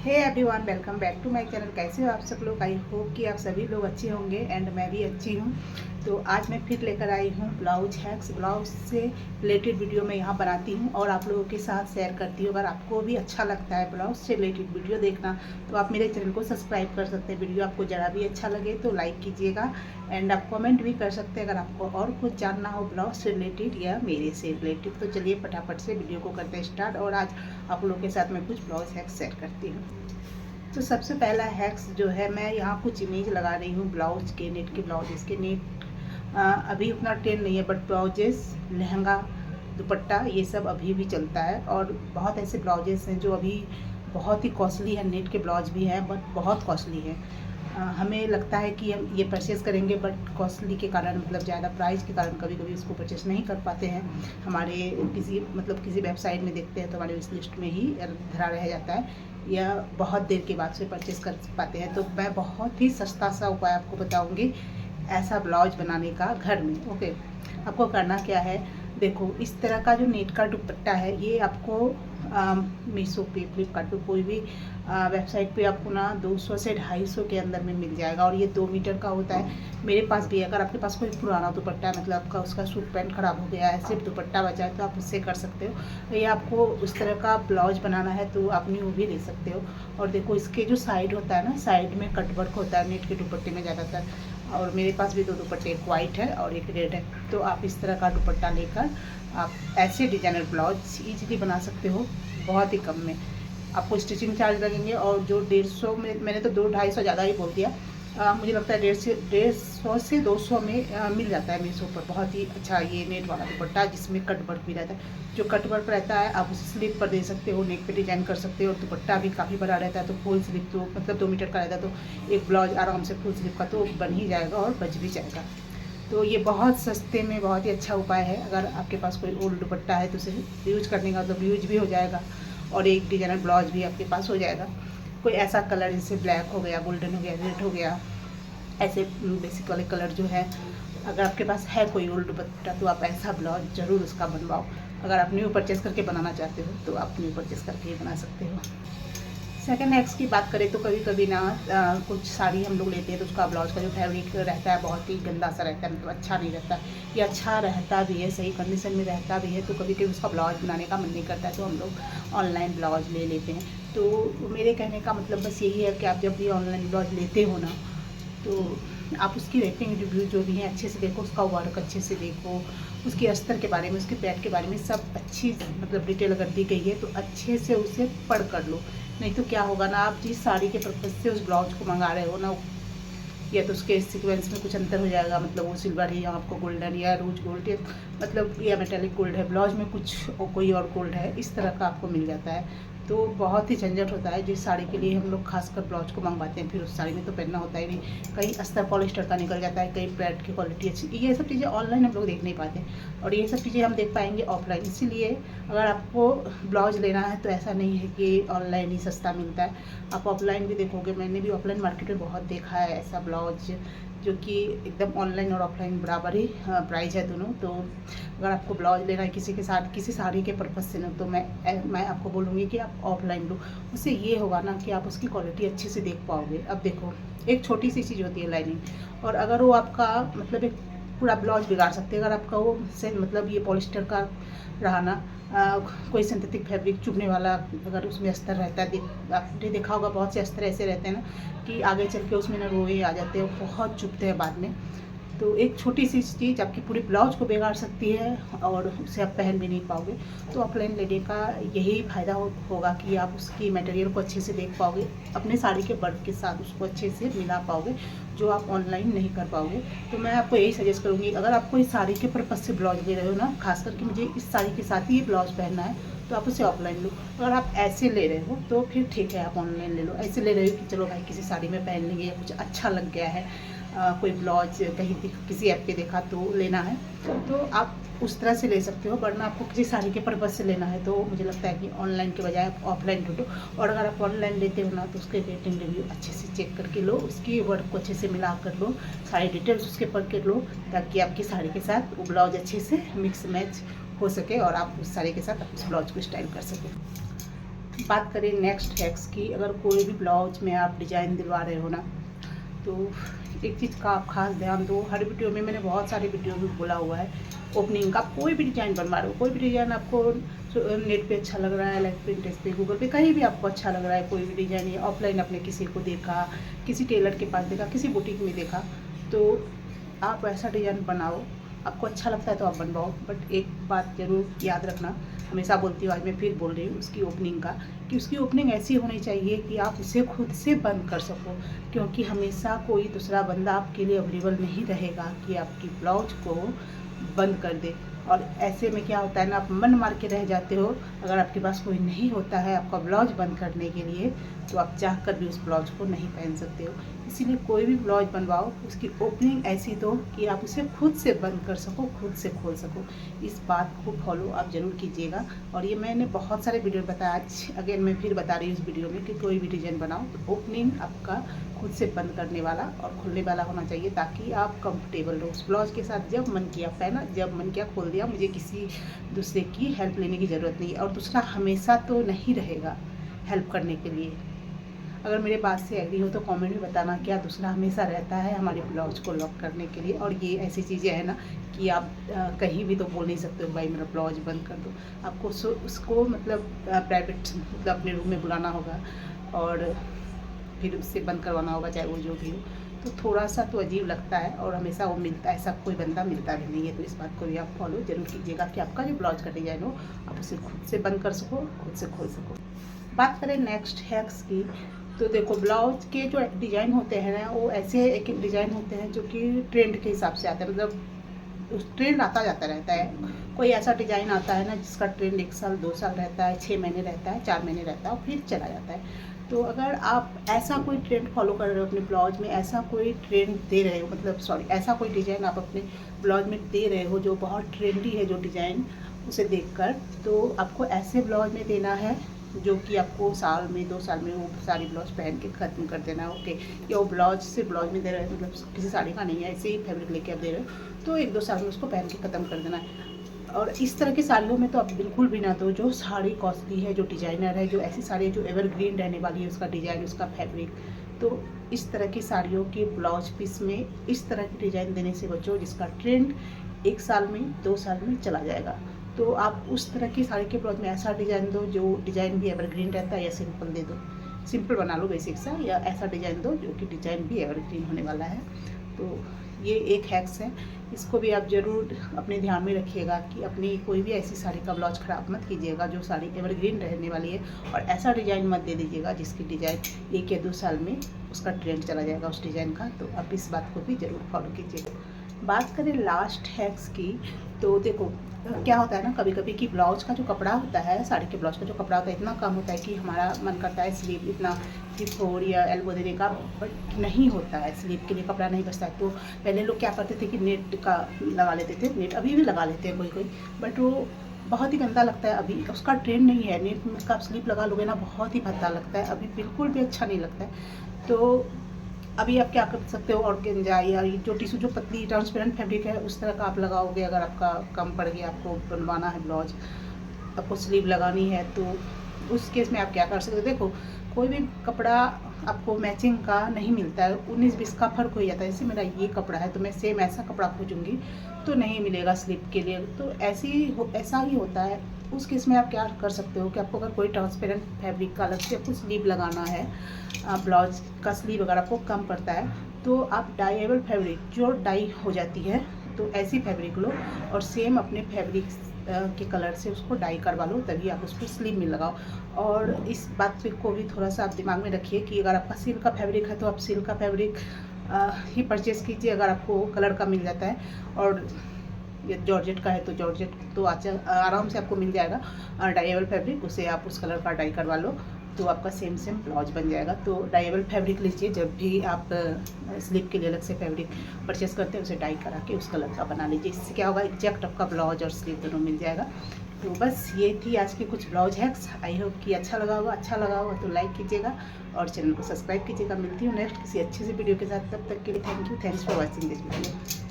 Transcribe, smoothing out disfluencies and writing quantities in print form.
Hey everyone, welcome back to my channel. कैसे हो आप सब लोग? आई होप कि आप सभी लोग अच्छे होंगे एंड मैं भी अच्छी हूँ। तो आज मैं फिर लेकर आई हूँ ब्लाउज हैक्स। ब्लाउज से रिलेटेड वीडियो मैं यहाँ बनाती हूँ और आप लोगों के साथ शेयर करती हूँ। अगर आपको भी अच्छा लगता है ब्लाउज से रिलेटेड वीडियो देखना तो आप मेरे चैनल को सब्सक्राइब कर सकते हैं। वीडियो आपको ज़रा भी अच्छा लगे तो लाइक कीजिएगा एंड आप कमेंट भी कर सकते हैं अगर आपको और कुछ जानना हो ब्लाउज से रिलेटेड या मेरे से रिलेटेड। तो चलिए फटाफट से वीडियो को करते हैं स्टार्ट और आज आप लोगों के साथ मैं कुछ ब्लाउज हैक्स शेयर करती हूँ। तो सबसे पहला हैक्स जो है, मैं यहाँ कुछ इमेज लगा रही हूँ ब्लाउज के, नेट के ब्लाउजेस के। नेट अभी उतना ट्रेंड नहीं है, बट ब्लाउजेस, लहंगा, दुपट्टा ये सब अभी भी चलता है। और बहुत ऐसे ब्लाउजेस हैं जो अभी बहुत ही कॉस्टली है। नेट के ब्लाउज भी हैं बट बहुत कॉस्टली है। हमें लगता है कि हम ये परचेज़ करेंगे बट कॉस्टली के कारण, मतलब ज़्यादा प्राइस के कारण कभी कभी उसको परचेज़ नहीं कर पाते हैं। हमारे किसी वेबसाइट में देखते हैं तो हमारे उस लिस्ट में ही धरा रह जाता है या बहुत देर के बाद से परचेज़ कर पाते हैं। तो मैं बहुत ही सस्ता सा उपाय आपको बताऊंगी ऐसा ब्लाउज बनाने का घर में। ओके, आपको करना क्या है, देखो इस तरह का जो नेट का दुपट्टा है ये आपको मीशो पे, फ्लिपकार्ट पे, कोई भी वेबसाइट पे आपको ना 200 से 250 के अंदर में मिल जाएगा और ये 2 मीटर का होता है। मेरे पास भी है। अगर आपके पास कोई पुराना दुपट्टा है, मतलब आपका उसका सूट पैंट ख़राब हो गया है, सिर्फ दुपट्टा बचा है, तो आप उससे कर सकते हो। या आपको उस तरह का ब्लाउज बनाना है तो आप न्यू भी ले सकते हो। और देखो इसके जो साइड होता है ना, साइड में कट वर्क होता है नेट के दुपट्टे में ज़्यादातर। और मेरे पास भी 2 दुपट्टे, एक वाइट है और एक रेड है। तो आप इस तरह का दुपट्टा लेकर आप ऐसे डिजाइनर ब्लाउज ईजिली बना सकते हो बहुत ही कम में। आपको स्टिचिंग चार्ज लगेंगे और जो 150 में, मैंने तो 200-250 ज़्यादा ही बोल दिया, मुझे लगता है 150 से 200 में मिल जाता है मीशो पर। बहुत ही अच्छा ये नेट वाला दुपट्टा जिसमें कट वर्क भी रहता है। जो कट वर्क रहता है आप उसे स्लीव पर दे सकते हो, नेक पे डिजाइन कर सकते हो। और दुपट्टा भी काफ़ी बड़ा रहता है तो फुल स्लीव, तो मतलब 2 मीटर का रहता है तो एक ब्लाउज आराम से फुल स्लीव का तो बन ही जाएगा और बच भी जाएगा। तो ये बहुत सस्ते में बहुत ही अच्छा उपाय है। अगर आपके पास कोई ओल्ड दुपट्टा है तो उसे यूज करने का मतलब यूज भी हो जाएगा और एक डिजाइनर ब्लाउज भी आपके पास हो जाएगा। कोई ऐसा कलर जैसे ब्लैक हो गया, गोल्डन हो गया, रेड हो गया, ऐसे बेसिक वाले कलर जो है, अगर आपके पास है कोई ओल्ड दुपट्टा तो आप ऐसा ब्लाउज ज़रूर उसका बनवाओ। अगर आप न्यू परचेज़ करके बनाना चाहते हो तो आप न्यू परचेज़ करके ही बना सकते हो। सेकंड हैक्स की बात करें तो कभी कभी ना कुछ साड़ी हम लोग लेते हैं तो उसका ब्लाउज का जो फैब्रिक रहता है बहुत ही गंदा सा रहता है, मतलब अच्छा नहीं रहता। या अच्छा रहता भी है, सही कंडीशन में रहता भी है, तो कभी कभी उसका ब्लाउज बनाने का मन नहीं करता है तो हम लोग ऑनलाइन ब्लाउज ले लेते हैं। तो मेरे कहने का मतलब बस यही है कि आप जब भी ऑनलाइन ब्लाउज लेते हो ना तो आप उसकी रेटिंग रिव्यू जो भी हैं अच्छे से देखो, उसका वर्क अच्छे से देखो, उसके अस्तर के बारे में, उसके पैड के बारे में सब अच्छी मतलब डिटेल अगर दी गई है तो अच्छे से उसे पढ़ कर लो। नहीं तो क्या होगा ना, आप जिस साड़ी के पर्पज़ से उस ब्लाउज को मंगा रहे हो ना, या तो उसके सीक्वेंस में कुछ अंतर हो जाएगा, मतलब वो सिल्वर है या आपको गोल्डन या रोज गोल्ड या मतलब या मेटेलिक गोल्ड है, ब्लाउज में कुछ और कोई और गोल्ड है, इस तरह का आपको मिल जाता है। तो बहुत ही झंझट होता है। जिस साड़ी के लिए हम लोग खासकर ब्लाउज को मंगवाते हैं फिर उस साड़ी में तो पहनना होता ही नहीं, कहीं अस्तर पॉलिस्टर का निकल जाता है, कहीं पैड की क्वालिटी अच्छी, ये सब चीज़ें ऑनलाइन हम लोग देख नहीं पाते और ये सब चीज़ें हम देख पाएंगे ऑफलाइन। इसीलिए अगर आपको ब्लाउज लेना है तो ऐसा नहीं है कि ऑनलाइन ही सस्ता मिलता है, आप ऑफलाइन भी देखोगे। मैंने भी ऑफलाइन मार्केट में बहुत देखा है ऐसा ब्लाउज जो कि एकदम ऑनलाइन और ऑफलाइन बराबर ही प्राइस है दोनों। तो अगर आपको ब्लाउज लेना है किसी के साथ, किसी साड़ी के पर्पज़ से ना, तो मैं आपको बोलूँगी कि आप ऑफलाइन लो। उससे ये होगा ना कि आप उसकी क्वालिटी अच्छे से देख पाओगे। अब देखो, एक छोटी सी चीज़ होती है लाइनिंग, और अगर वो आपका मतलब एक पूरा ब्लाउज बिगाड़ सकते हैं। अगर आपका वो से मतलब ये पॉलिस्टर का रहा ना, कोई सिंथेटिक फैब्रिक चुभने वाला अगर उसमें अस्तर रहता है, आपने देखा होगा बहुत से अस्तर ऐसे रहते हैं ना कि आगे चल के उसमें ना रोए आ जाते हैं, बहुत चुभते हैं बाद में। तो एक छोटी सी चीज़ आपकी पूरी ब्लाउज को बिगाड़ सकती है और उसे आप पहन भी नहीं पाओगे। तो ऑफलाइन लेने का यही फ़ायदा होगा कि आप उसकी मटेरियल को अच्छे से देख पाओगे, अपने साड़ी के वर्क के साथ उसको अच्छे से मिला पाओगे, जो आप ऑनलाइन नहीं कर पाओगे। तो मैं आपको यही सजेस्ट करूँगी, अगर आपको इस साड़ी के पर्पज़ से ब्लाउज ले रहे हो ना, खास करके मुझे इस साड़ी के साथ ही ये ब्लाउज पहनना है, तो आप उसे ऑफलाइन लो। अगर आप ऐसे ले रहे हो तो फिर ठीक है, आप ऑनलाइन ले लो। ऐसे ले रहे हो कि चलो भाई किसी साड़ी में पहन लेंगे या कुछ अच्छा लग गया है, कोई ब्लाउज कहीं किसी ऐप पे देखा तो लेना है, तो आप उस तरह से ले सकते हो। वरना आपको किसी साड़ी के पर्पज़ से लेना है तो मुझे लगता है कि ऑनलाइन के बजाय आप ऑफलाइन ढूंढो। और अगर आप ऑनलाइन लेते हो ना तो उसके रेटिंग रिव्यू अच्छे से चेक करके लो, उसकी वर्क को अच्छे से मिला कर लो, सारी डिटेल्स उसके पढ़ के लो, ताकि आपकी साड़ी के साथ वो ब्लाउज अच्छे से मिक्स मैच हो सके और आप उस साड़ी के साथ उस ब्लाउज को स्टाइल कर सकें। बात करें नेक्स्ट हैक्स की, अगर कोई भी ब्लाउज में आप डिज़ाइन दिलवा रहे हो ना, तो एक चीज़ का आप खास ध्यान दो। हर वीडियो में मैंने बहुत सारे वीडियो में बोला हुआ है, ओपनिंग का कोई भी डिज़ाइन बनवा रहे हो, कोई भी डिज़ाइन आपको नेट पे अच्छा लग रहा है, लाइक पिंटरेस्ट पे, गूगल पे, कहीं भी आपको अच्छा लग रहा है, कोई भी डिज़ाइन या ऑफलाइन आपने किसी को देखा, किसी टेलर के पास देखा, किसी बुटीक में देखा, तो आप ऐसा डिज़ाइन बनाओ, आपको अच्छा लगता है तो आप बनवाओ। बट एक बात ज़रूर याद रखना, हमेशा बोलती हूँ, आज मैं फिर बोल रही हूँ उसकी ओपनिंग का, कि उसकी ओपनिंग ऐसी होनी चाहिए कि आप उसे खुद से बंद कर सको, क्योंकि हमेशा कोई दूसरा बंदा आपके लिए अवेलेबल नहीं रहेगा कि आपकी ब्लाउज को बंद कर दे। और ऐसे में क्या होता है ना, आप मन मार के रह जाते हो। अगर आपके पास कोई नहीं होता है आपका ब्लाउज बंद करने के लिए, तो आप चाह कर भी उस ब्लाउज को नहीं पहन सकते हो। इसीलिए कोई भी ब्लाउज बनवाओ, उसकी ओपनिंग ऐसी दो कि आप उसे खुद से बंद कर सको, खुद से खोल सको। इस बात को फॉलो आप ज़रूर कीजिएगा। और ये मैंने बहुत सारे वीडियो बताया, आज अगेन मैं फिर बता रही हूँ इस वीडियो में, कि कोई भी डिज़ाइन बनाओ तो ओपनिंग आपका खुद से बंद करने वाला और खुलने वाला होना चाहिए, ताकि आप कंफर्टेबल रहो उस ब्लाउज के साथ। जब मन किया पहना, जब मन किया खोल दिया, मुझे किसी दूसरे की हेल्प लेने की ज़रूरत नहीं है। और दूसरा हमेशा तो नहीं रहेगा हेल्प करने के लिए। अगर मेरे बात से एग्री हो तो कमेंट में बताना, क्या दूसरा हमेशा रहता है हमारे ब्लाउज को लॉक करने के लिए। और ये ऐसी चीज़ें हैं ना कि आप कहीं भी तो बोल नहीं सकते हो भाई मेरा ब्लाउज बंद कर दो। आपको उसको मतलब प्राइवेट मतलब अपने रूम में बुलाना होगा और फिर उससे बंद करवाना होगा, चाहे वो जो भी हो। तो थोड़ा सा तो अजीब लगता है, और हमेशा वो मिलता है, ऐसा कोई बंदा मिलता भी नहीं है। तो इस बात को भी आप फॉलो जरूर कीजिएगा कि आपका जो ब्लाउज का डिज़ाइन हो आप उसे खुद से बंद कर सको, खुद से खोल सको। बात करें नेक्स्ट हैक्स की, तो देखो ब्लाउज के जो डिज़ाइन होते हैं ना, वो ऐसे एक एक डिज़ाइन होते हैं जो कि ट्रेंड के हिसाब से आते हैं, मतलब उस ट्रेंड आता जाता रहता है। कोई ऐसा डिज़ाइन आता है ना जिसका ट्रेंड 1 साल 2 साल रहता है, 6 महीने रहता है, 4 महीने रहता है और फिर चला जाता है। तो अगर आप ऐसा कोई ट्रेंड फॉलो कर रहे हो अपने ब्लाउज में, ऐसा कोई ट्रेंड दे रहे हो, मतलब सॉरी ऐसा कोई डिज़ाइन आप अपने ब्लाउज में दे रहे हो जो बहुत ट्रेंडी है जो डिज़ाइन, उसे देखकर, तो आपको ऐसे ब्लाउज में देना है जो कि आपको साल में 2 साल में वो सारी ब्लाउज पहन के ख़त्म कर देना है। ओके, या वो ब्लाउज से ब्लाउज में दे रहे हैं, मतलब किसी साड़ी का नहीं है, ऐसे ही फैब्रिक लेके आप दे रहे हो, तो 1-2 साल में उसको पहन के ख़त्म कर देना है। और इस तरह की साड़ियों में तो आप बिल्कुल भी ना दो। जो साड़ी कॉस्टली है, जो डिज़ाइनर है, जो ऐसी साड़ी जो एवरग्रीन रहने वाली है, उसका डिज़ाइन, उसका फैब्रिक, तो इस तरह की साड़ियों के ब्लाउज पीस में इस तरह की डिज़ाइन देने से बचो जिसका ट्रेंड 1 साल में 2 साल में चला जाएगा। तो आप उस तरह की साड़ी के ब्लाउज में ऐसा डिज़ाइन दो जो डिज़ाइन भी एवरग्रीन रहता है, या सिंपल दे दो, सिंपल बना लो बेसिक सा, या ऐसा डिज़ाइन दो जो कि डिज़ाइन भी एवरग्रीन होने वाला है। तो ये एक हैक्स है, इसको भी आप ज़रूर अपने ध्यान में रखिएगा कि अपनी कोई भी ऐसी साड़ी का ब्लाउज ख़राब मत कीजिएगा जो साड़ी एवरग्रीन रहने वाली है, और ऐसा डिज़ाइन मत दे दीजिएगा जिसकी डिज़ाइन 1 या 2 साल में उसका ट्रेंड चला जाएगा उस डिज़ाइन का। तो आप इस बात को भी ज़रूर फॉलो कीजिएगा। बात करें लास्ट हैक्स की, तो देखो क्या होता है ना कभी कभी कि ब्लाउज का जो कपड़ा होता है, साड़ी के ब्लाउज का जो कपड़ा होता है इतना कम होता है कि हमारा मन करता है स्लीव इतना हिप हो या एल्बो देने का, बट नहीं होता है, स्लीव के लिए कपड़ा नहीं बचता है। तो पहले लोग क्या करते थे कि नेट का लगा लेते थे, नेट अभी भी लगा लेते हैं कोई कोई, बट वो बहुत ही गंदा लगता है। अभी उसका ट्रेंड नहीं है, नेट का स्लीव लगा लोगे ना बहुत ही भद्दा लगता है, अभी बिल्कुल भी अच्छा नहीं लगता है। तो अभी आप क्या कर सकते हो, ऑर्गेन्जा या जो टिश्यू जो पतली ट्रांसपेरेंट फैब्रिक है उस तरह का आप लगाओगे। अगर आपका कम पड़ गया, आपको बनवाना है ब्लाउज, आपको स्लीव लगानी है, तो उस केस में आप क्या कर सकते हो, देखो कोई भी कपड़ा आपको मैचिंग का नहीं मिलता है, 19-20 का फ़र्क हो जाता है। जैसे मेरा ये कपड़ा है तो मैं सेम ऐसा कपड़ा खोजूँगी तो नहीं मिलेगा स्लीव के लिए, तो ऐसा ही होता है। उस केस में आप क्या कर सकते हो कि आपको अगर कोई ट्रांसपेरेंट फैब्रिक का अलग से आपको स्लीव लगाना है, ब्लाउज का स्लीव अगर आपको कम पड़ता है, तो आप डाइएबल फैब्रिक जो डाई हो जाती है, तो ऐसी फैब्रिक लो और सेम अपने फैब्रिक के कलर से उसको डाई करवा लो, तभी आप उसको स्लीव में लगाओ। और इस बात को भी थोड़ा सा आप दिमाग में रखिए कि अगर आपका सिल्क का फैब्रिक है तो आप सिल्क का फैब्रिक ही परचेज़ कीजिए अगर आपको कलर का मिल जाता है, और ये जॉर्जेट का है तो जॉर्जेट तो आराम से आपको मिल जाएगा, और डाइएबल फैब्रिक उसे आप उस कलर का डाई करवा लो, तो आपका सेम ब्लाउज बन जाएगा। तो डाइएबल फैब्रिक लीजिए, जब भी आप स्लीव के लिए अलग से फैब्रिक परचेस करते हैं उसे डाई करा के उस कलर का बना लीजिए। इससे क्या होगा, एग्जैक्ट आपका ब्लाउज और स्लीव दोनों मिल जाएगा। तो बस ये थी आज की कुछ ब्लाउज हैक्स। आई होप कि अच्छा लगा होगा तो लाइक कीजिएगा और चैनल को सब्सक्राइब कीजिएगा। मिलती हूँ नेक्स्ट किसी अच्छी सी वीडियो के साथ, तब तक के लिए thank you, thanks for watching this video.